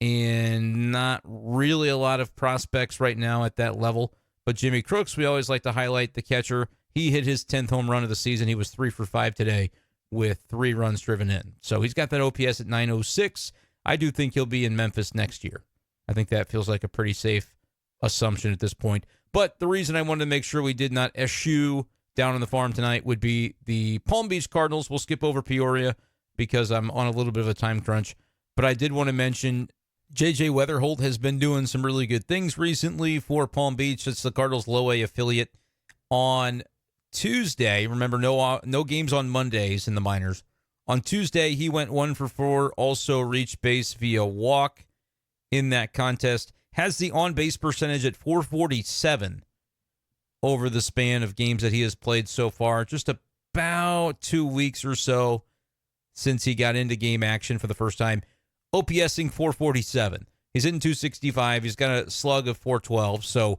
and not really a lot of prospects right now at that level. But Jimmy Crooks, we always like to highlight the catcher. He hit his 10th home run of the season. He was 3 for 5 today with 3 runs driven in. So he's got that OPS at 906. I do think he'll be in Memphis next year. I think that feels like a pretty safe assumption at this point. But the reason I wanted to make sure we did not eschew down on the farm tonight would be the Palm Beach Cardinals. We'll skip over Peoria because I'm on a little bit of a time crunch. But I did want to mention J.J. Weatherholt has been doing some really good things recently for Palm Beach. It's the Cardinals' low A affiliate. On Tuesday, remember, no games on Mondays in the minors. On Tuesday, he went 1 for 4, also reached base via walk in that contest. Has the on-base percentage at .447 over the span of games that he has played so far. Just about 2 weeks or so since he got into game action for the first time. OPSing .447. He's hitting .265. He's got a slug of .412. So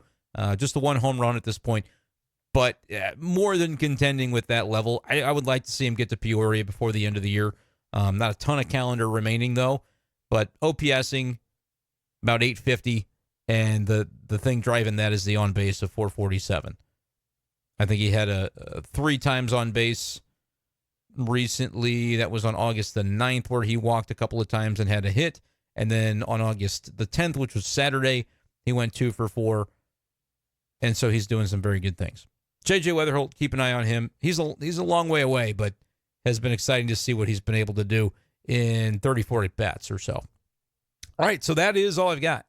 just the 1 home run at this point. But more than contending with that level. I would like to see him get to Peoria before the end of the year. Not a ton of calendar remaining, though. But OPSing about .850. And the thing driving that is the on base of .447. I think he had a 3 times on base recently. That was on August the 9th, where he walked a couple of times and had a hit. And then on August the 10th, which was Saturday, he went 2 for 4. And so he's doing some very good things. J.J. Weatherholt, keep an eye on him. He's a long way away, but has been exciting to see what he's been able to do in 34 at-bats or so. All right, so that is all I've got.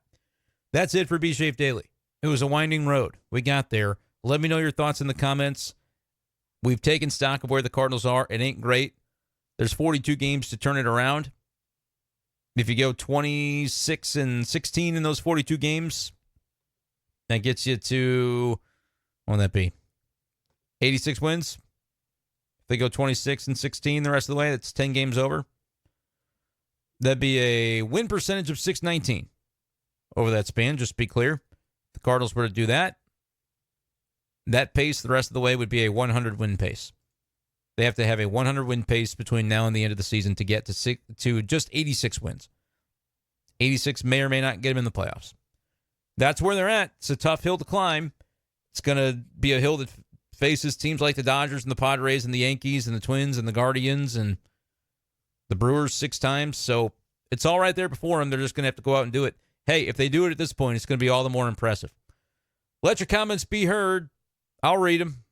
That's it for B-Schaeff Daily. It was a winding road. We got there. Let me know your thoughts in the comments. We've taken stock of where the Cardinals are. It ain't great. There's 42 games to turn it around. If you go 26-16 in those 42 games, that gets you to, what would that be? 86 wins. If they go 26-16 the rest of the way, that's 10 games over. That'd be a win percentage of .619 over that span, just to be clear. If the Cardinals were to do that, that pace the rest of the way would be a 100-win pace. They have to have a 100-win pace between now and the end of the season to get to just 86 wins. 86 may or may not get them in the playoffs. That's where they're at. It's a tough hill to climb. It's going to be a hill that faces teams like the Dodgers and the Padres and the Yankees and the Twins and the Guardians and the Brewers 6 times. So it's all right there before them. They're just going to have to go out and do it. Hey, if they do it at this point, it's going to be all the more impressive. Let your comments be heard. I'll read them.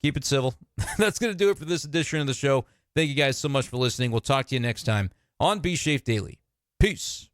Keep it civil. That's going to do it for this edition of the show. Thank you guys so much for listening. We'll talk to you next time on B-Schaeff Daily. Peace.